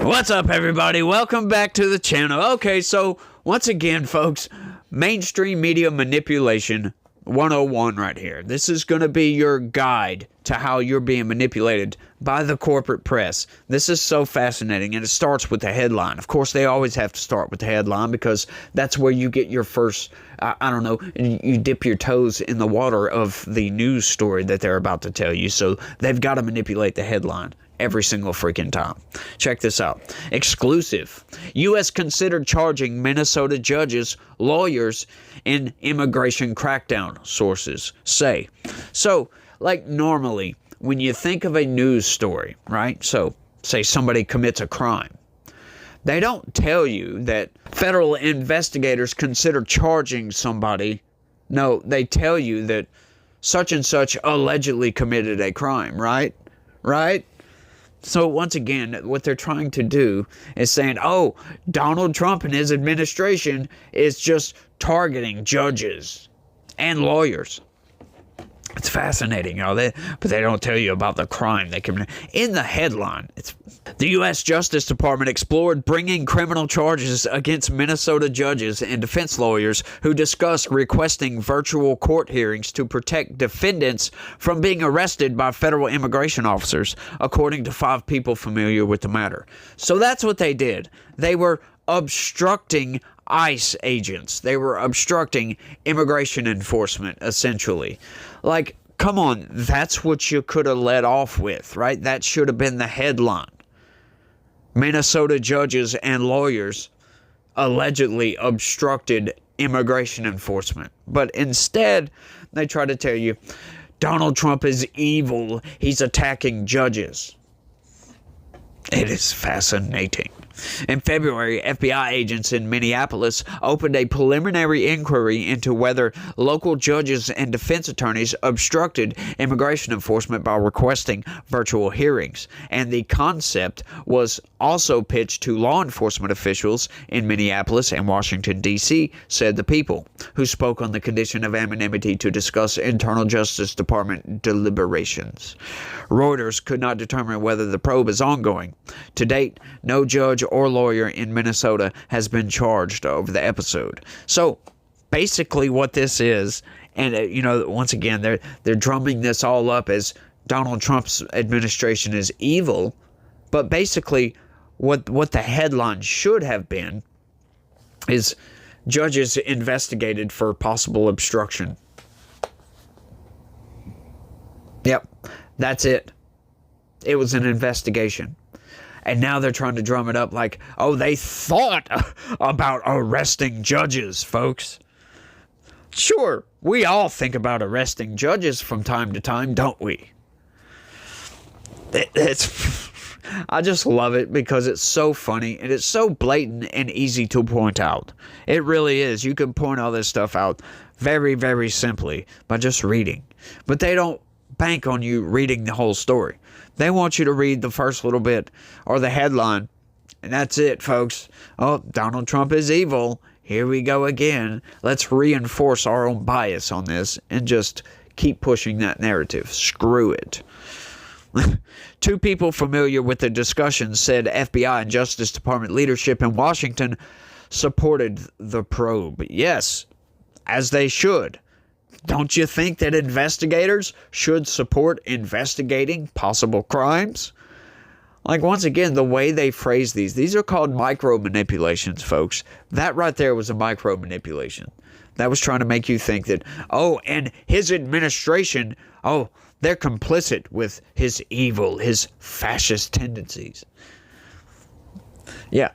What's up, everybody? Welcome back to the channel. Okay, so once again, folks, mainstream media manipulation 101 right here. This is going to be your guide to how you're being manipulated by the corporate press. This is so fascinating, and it starts with the headline. Of course, they always have to start with the headline because that's where you get your first, you dip your toes in the water of the news story that they're about to tell you. So they've got to manipulate the headline every single freaking time. Check this out. Exclusive. U.S. considered charging Minnesota judges, lawyers in immigration crackdown, sources say. So, like normally, when you think of a news story, right? So, say somebody commits a crime. They don't tell you that federal investigators consider charging somebody. No, they tell you that such and such allegedly committed a crime, right? Right? So once again, what they're trying to do is saying, oh, Donald Trump and his administration is just targeting judges and lawyers. It's fascinating, but they don't tell you about the crime they commit. In the headline, the U.S. Justice Department explored bringing criminal charges against Minnesota judges and defense lawyers who discussed requesting virtual court hearings to protect defendants from being arrested by federal immigration officers, according to 5 people familiar with the matter. So that's what they did. They were obstructing ICE agents. They were obstructing immigration enforcement, essentially. Like, come on, that's what you could have led off with, right? That should have been the headline. Minnesota judges and lawyers allegedly obstructed immigration enforcement. But instead, they try to tell you, Donald Trump is evil. He's attacking judges. It is fascinating. In February, FBI agents in Minneapolis opened a preliminary inquiry into whether local judges and defense attorneys obstructed immigration enforcement by requesting virtual hearings. And the concept was also pitched to law enforcement officials in Minneapolis and Washington, D.C., said the people, who spoke on the condition of anonymity to discuss internal Justice Department deliberations. Reuters could not determine whether the probe is ongoing. To date, no judge or lawyer in Minnesota has been charged over the episode. So basically what this is, and once again, they're drumming this all up as Donald Trump's administration is evil, but basically what the headline should have been is judges investigated for possible obstruction. Yep, that's it. It was an investigation. And now they're trying to drum it up like, oh, they thought about arresting judges, folks. Sure, we all think about arresting judges from time to time, don't we? I just love it because it's so funny and it's so blatant and easy to point out. It really is. You can point all this stuff out very, very simply by just reading. But they don't bank on you reading the whole story. They want you to read the first little bit or the headline, and that's it, folks. Oh, Donald Trump is evil. Here we go again. Let's reinforce our own bias on this and just keep pushing that narrative. Screw it. 2 people familiar with the discussion said FBI and Justice Department leadership in Washington supported the probe. Yes, as they should. Don't you think that investigators should support investigating possible crimes? Like, once again, the way they phrase these are called micro manipulations, folks. That right there was a micro manipulation. That was trying to make you think that, oh, and his administration, oh, they're complicit with his evil, his fascist tendencies. Yeah.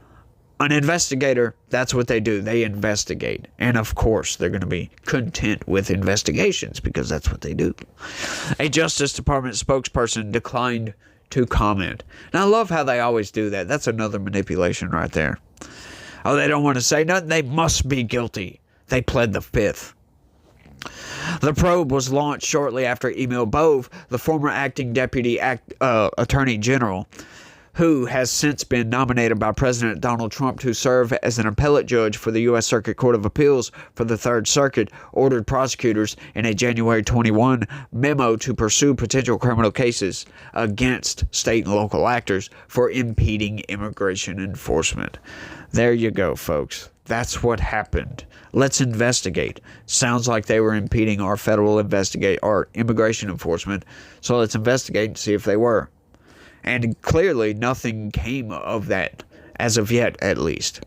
An investigator, that's what they do. They investigate. And of course, they're going to be content with investigations because that's what they do. A Justice Department spokesperson declined to comment. And I love how they always do that. That's another manipulation right there. Oh, they don't want to say nothing? They must be guilty. They pled the 5th. The probe was launched shortly after Emil Bove, the former acting deputy attorney general, who has since been nominated by President Donald Trump to serve as an appellate judge for the U.S. Circuit Court of Appeals for the Third Circuit, ordered prosecutors in a January 21 memo to pursue potential criminal cases against state and local actors for impeding immigration enforcement. There you go, folks. That's what happened. Let's investigate. Sounds like they were impeding our our immigration enforcement. So let's investigate and see if they were. And clearly nothing came of that, as of yet at least.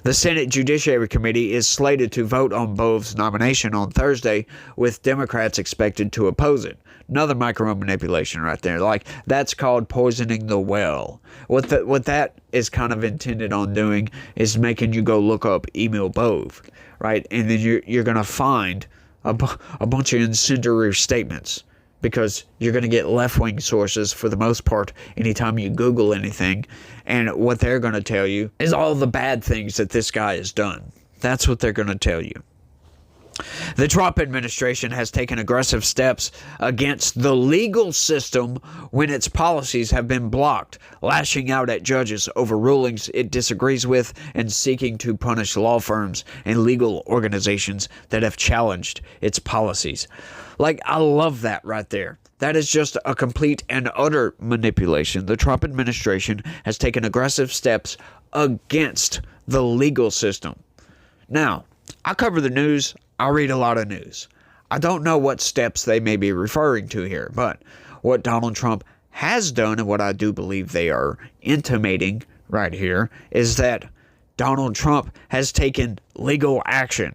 The Senate Judiciary Committee is slated to vote on Bove's nomination on Thursday, with Democrats expected to oppose it. Another micro-manipulation right there. Like, that's called poisoning the well. What that is kind of intended on doing is making you go look up Emil Bove, right? And then you're going to find a bunch of incendiary statements, because you're going to get left-wing sources for the most part anytime you Google anything. And what they're going to tell you is all the bad things that this guy has done. That's what they're going to tell you. The Trump administration has taken aggressive steps against the legal system when its policies have been blocked, lashing out at judges over rulings it disagrees with and seeking to punish law firms and legal organizations that have challenged its policies. Like, I love that right there. That is just a complete and utter manipulation. The Trump administration has taken aggressive steps against the legal system. Now, I cover the news. I read a lot of news. I don't know what steps they may be referring to here, but what Donald Trump has done, and what I do believe they are intimating right here, is that Donald Trump has taken legal action.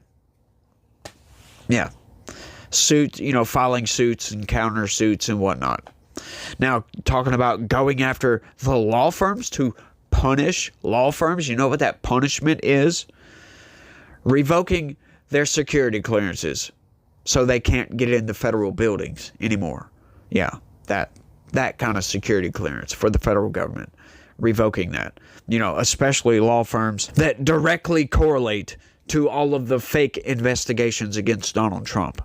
Yeah. Filing suits and countersuits and whatnot. Now, talking about going after the law firms to punish law firms, you know what that punishment is? Revoking their security clearances so they can't get into federal buildings anymore. Yeah, that kind of security clearance for the federal government. Revoking that. Especially law firms that directly correlate to all of the fake investigations against Donald Trump.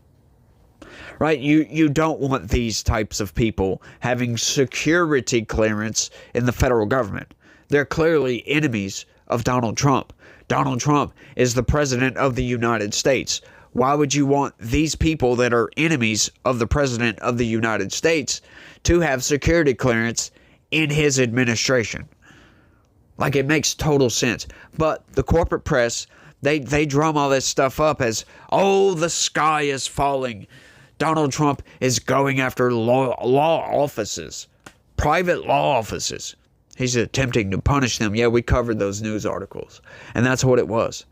Right? You don't want these types of people having security clearance in the federal government. They're clearly enemies of Donald Trump. Donald Trump is the president of the United States. Why would you want these people that are enemies of the president of the United States to have security clearance in his administration? Like, it makes total sense. But the corporate press, they drum all this stuff up as, oh, the sky is falling. Donald Trump is going after law offices, private law offices. He's attempting to punish them. Yeah, we covered those news articles. And that's what it was.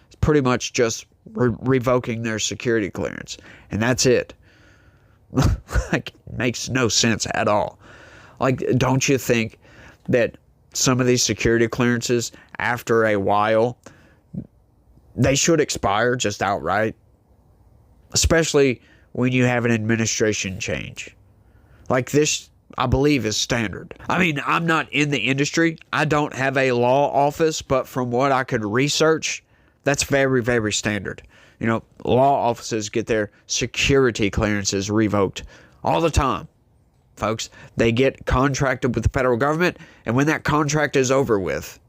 It's pretty much just revoking their security clearance. And that's it. Like, it makes no sense at all. Like, don't you think that some of these security clearances, after a while, they should expire just outright? Especially when you have an administration change. Like, this, I believe, is standard. I mean, I'm not in the industry. I don't have a law office, but from what I could research, that's very, very standard. Law offices get their security clearances revoked all the time, folks. They get contracted with the federal government, and when that contract is over with,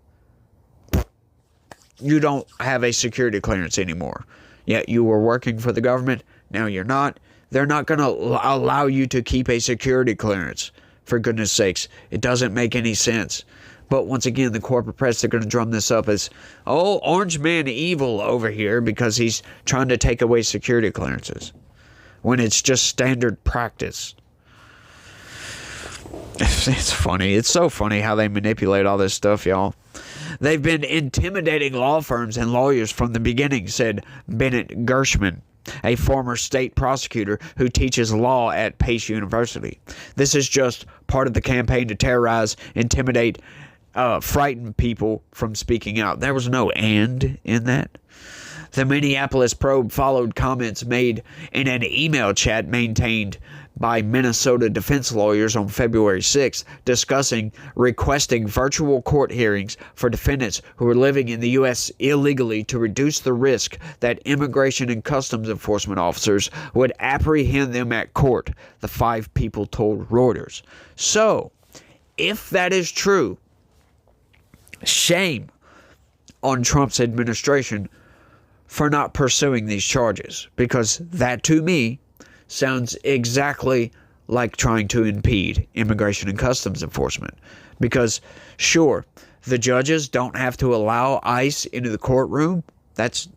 you don't have a security clearance anymore. Yet you were working for the government, now you're not. They're not going to allow you to keep a security clearance, for goodness sakes. It doesn't make any sense. But once again, the corporate press, they're going to drum this up as, oh, Orange Man evil over here because he's trying to take away security clearances, when it's just standard practice. It's funny. It's so funny how they manipulate all this stuff, y'all. They've been intimidating law firms and lawyers from the beginning, said Bennett Gershman, a former state prosecutor who teaches law at Pace University. This is just part of the campaign to terrorize, intimidate, frighten people from speaking out. There was no "and" in that. The Minneapolis probe followed comments made in an email chat maintained by Minnesota defense lawyers on February 6th discussing requesting virtual court hearings for defendants who are living in the U.S. illegally to reduce the risk that immigration and customs enforcement officers would apprehend them at court, the 5 people told Reuters. So, if that is true, shame on Trump's administration for not pursuing these charges, because that to me sounds exactly like trying to impede immigration and customs enforcement. Because sure, the judges don't have to allow ICE into the courtroom.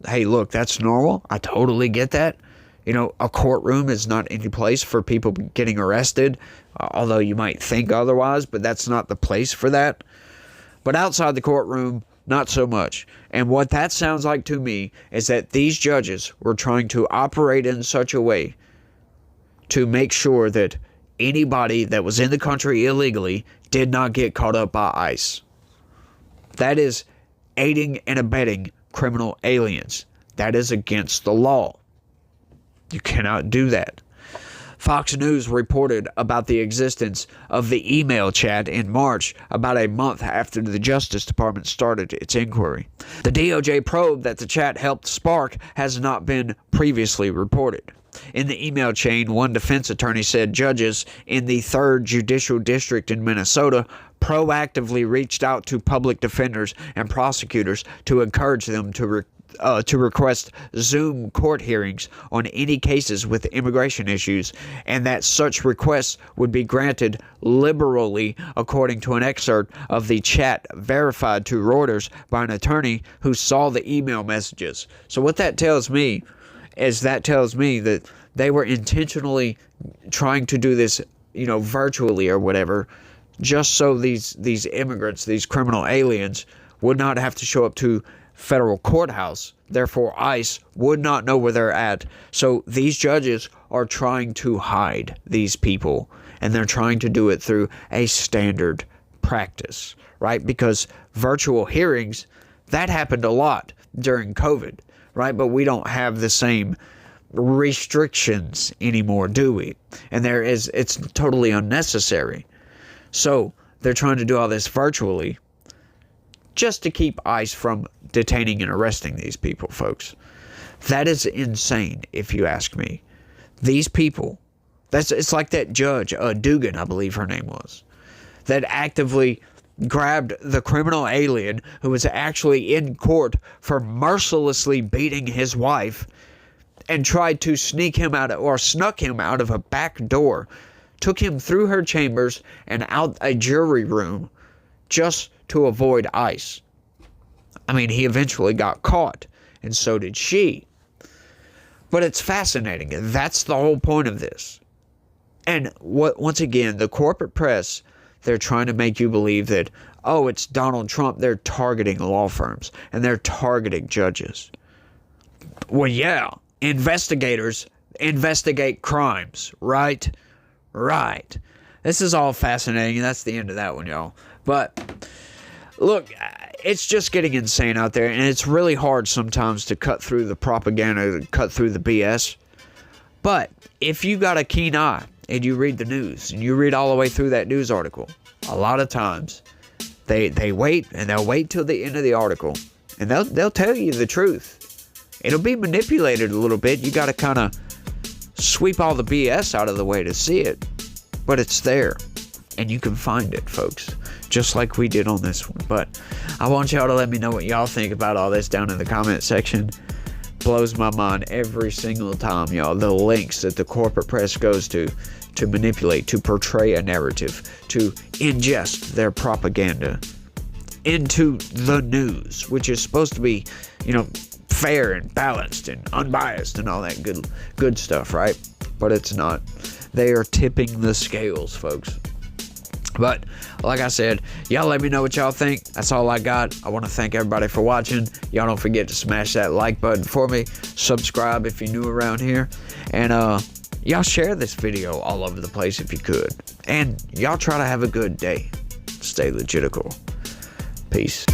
Hey, look, that's normal. I totally get that. You know, a courtroom is not any place for people getting arrested, although you might think otherwise, but that's not the place for that. But outside the courtroom, not so much. And what that sounds like to me is that these judges were trying to operate in such a way to make sure that anybody that was in the country illegally did not get caught up by ICE. That is aiding and abetting criminal aliens. That is against the law. You cannot do that. Fox News reported about the existence of the email chat in March, about a month after the Justice Department started its inquiry. The DOJ probe that the chat helped spark has not been previously reported. In the email chain, one defense attorney said judges in the 3rd Judicial District in Minnesota proactively reached out to public defenders and prosecutors to encourage them to request Zoom court hearings on any cases with immigration issues, and that such requests would be granted liberally, according to an excerpt of the chat verified to Reuters by an attorney who saw the email messages. So what that tells me is that they were intentionally trying to do this, virtually or whatever, just so these immigrants, these criminal aliens, would not have to show up to federal courthouse. Therefore, ICE would not know where they're at. So these judges are trying to hide these people, and they're trying to do it through a standard practice, right? Because virtual hearings, that happened a lot during COVID, right? But we don't have the same restrictions anymore, do we? And it's totally unnecessary. So they're trying to do all this virtually just to keep ICE from detaining and arresting these people, folks. That is insane, if you ask me. These people, it's like that judge, Dugan, I believe her name was, that actively grabbed the criminal alien who was actually in court for mercilessly beating his wife and tried to snuck him out of a back door, took him through her chambers and out a jury room just to avoid ICE. I mean, he eventually got caught, and so did she. But it's fascinating. That's the whole point of this. And once again, the corporate press, they're trying to make you believe that, oh, it's Donald Trump. They're targeting law firms, and they're targeting judges. Well, yeah, investigators investigate crimes, right? Right. This is all fascinating, and that's the end of that one, y'all. But look, it's just getting insane out there, and it's really hard sometimes to cut through the propaganda, cut through the BS. But if you got a keen eye and you read the news and you read all the way through that news article, a lot of times they wait, and they'll wait till the end of the article, and they'll tell you the truth. It'll be manipulated a little bit. You got to kind of sweep all the BS out of the way to see it, but it's there. And you can find it, folks, just like we did on this one. But I want y'all to let me know what y'all think about all this down in the comment section. Blows my mind every single time, y'all. The links that the corporate press goes to manipulate, to portray a narrative, to ingest their propaganda into the news, which is supposed to be, fair and balanced and unbiased and all that good stuff, right? But it's not. They are tipping the scales, folks. But like I said, y'all let me know what y'all think. That's all I got. I want to thank everybody for watching. Y'all don't forget to smash that like button for me. Subscribe if you're new around here. And y'all share this video all over the place if you could. And y'all try to have a good day. Stay legitical. Peace.